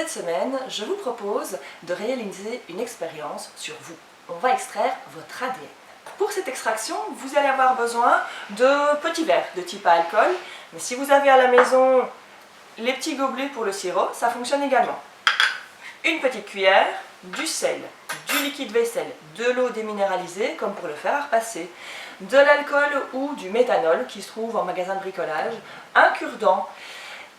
Cette semaine, je vous propose de réaliser une expérience sur vous. On va extraire votre ADN. Pour cette extraction, vous allez avoir besoin de petits verres de type à alcool, mais si vous avez à la maison les petits gobelets pour le sirop, ça fonctionne également. Une petite cuillère, du sel, du liquide vaisselle, de l'eau déminéralisée comme pour le fer à repasser, de l'alcool ou du méthanol qui se trouve en magasin de bricolage, un cure-dent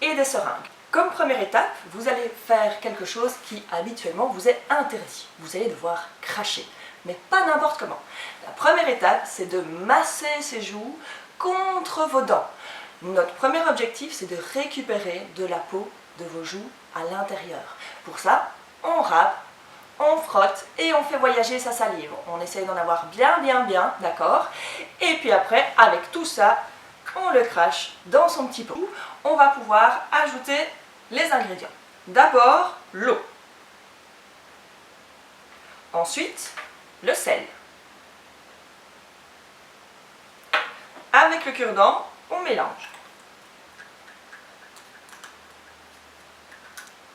et des seringues. Comme première étape, vous allez faire quelque chose qui habituellement vous est interdit. Vous allez devoir cracher, mais pas n'importe comment. La première étape, c'est de masser ses joues contre vos dents. Notre premier objectif, c'est de récupérer de la peau de vos joues à l'intérieur. Pour ça, on râpe, on frotte et on fait voyager sa salive. On essaye d'en avoir bien, d'accord? Et puis après, avec tout ça, on le crache dans son petit pot. On va pouvoir ajouter les ingrédients. D'abord, l'eau. Ensuite, le sel. Avec le cure-dent, on mélange.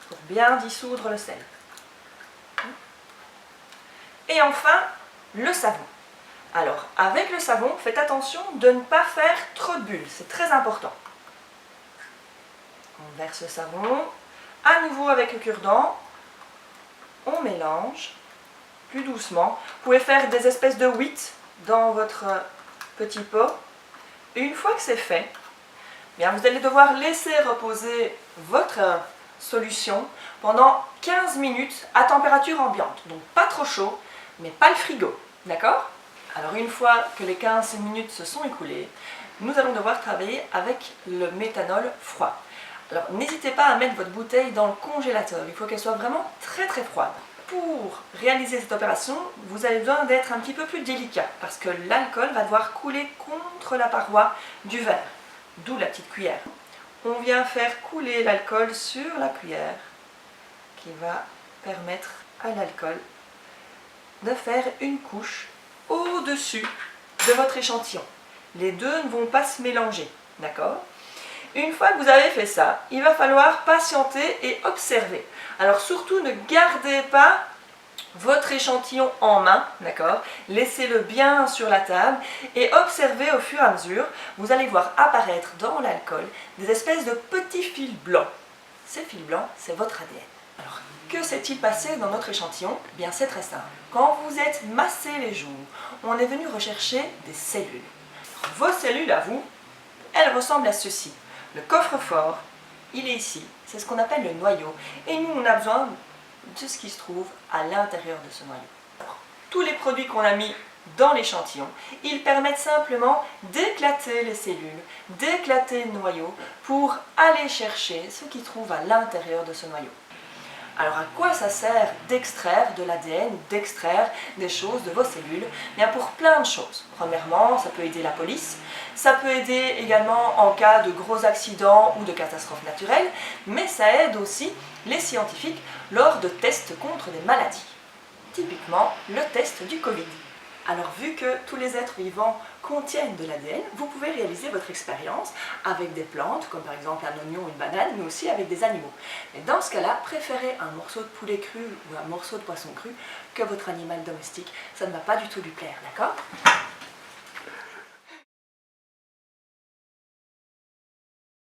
Pour bien dissoudre le sel. Et enfin, le savon. Alors, avec le savon, faites attention de ne pas faire trop de bulles, c'est très important. On verse le savon, à nouveau avec le cure-dent, on mélange, plus doucement. Vous pouvez faire des espèces de huit dans votre petit pot. Et une fois que c'est fait, bien, vous allez devoir laisser reposer votre solution pendant 15 minutes à température ambiante. Donc pas trop chaud, mais pas le frigo, d'accord? Alors une fois que les 15 minutes se sont écoulées, nous allons devoir travailler avec le méthanol froid. Alors n'hésitez pas à mettre votre bouteille dans le congélateur, il faut qu'elle soit vraiment très froide. Pour réaliser cette opération, vous avez besoin d'être un petit peu plus délicat parce que l'alcool va devoir couler contre la paroi du verre, d'où la petite cuillère. On vient faire couler l'alcool sur la cuillère qui va permettre à l'alcool de faire une couche au-dessus de votre échantillon. Les deux ne vont pas se mélanger, d'accord? Une fois que vous avez fait ça, il va falloir patienter et observer. Alors surtout, ne gardez pas votre échantillon en main, d'accord? Laissez-le bien sur la table et observez au fur et à mesure. Vous allez voir apparaître dans l'alcool des espèces de petits fils blancs. Ces fils blancs, c'est votre ADN. Alors, que s'est-il passé dans notre échantillon? Bien, c'est très simple. Quand vous êtes massé les joues, on est venu rechercher des cellules. Vos cellules à vous, elles ressemblent à ceci. Le coffre-fort, il est ici. C'est ce qu'on appelle le noyau. Et nous, on a besoin de ce qui se trouve à l'intérieur de ce noyau. Alors, tous les produits qu'on a mis dans l'échantillon, ils permettent simplement d'éclater les cellules, d'éclater le noyau pour aller chercher ce qui se trouve à l'intérieur de ce noyau. Alors à quoi ça sert d'extraire de l'ADN, d'extraire des choses de vos cellules? Bien pour plein de choses. Premièrement, ça peut aider la police, ça peut aider également en cas de gros accidents ou de catastrophes naturelles, mais ça aide aussi les scientifiques lors de tests contre des maladies. Typiquement, le test du Covid. Alors vu que tous les êtres vivants contiennent de l'ADN, vous pouvez réaliser votre expérience avec des plantes, comme par exemple un oignon ou une banane, mais aussi avec des animaux. Mais dans ce cas-là, préférez un morceau de poulet cru ou un morceau de poisson cru que votre animal domestique. Ça ne va pas du tout lui plaire, d'accord ?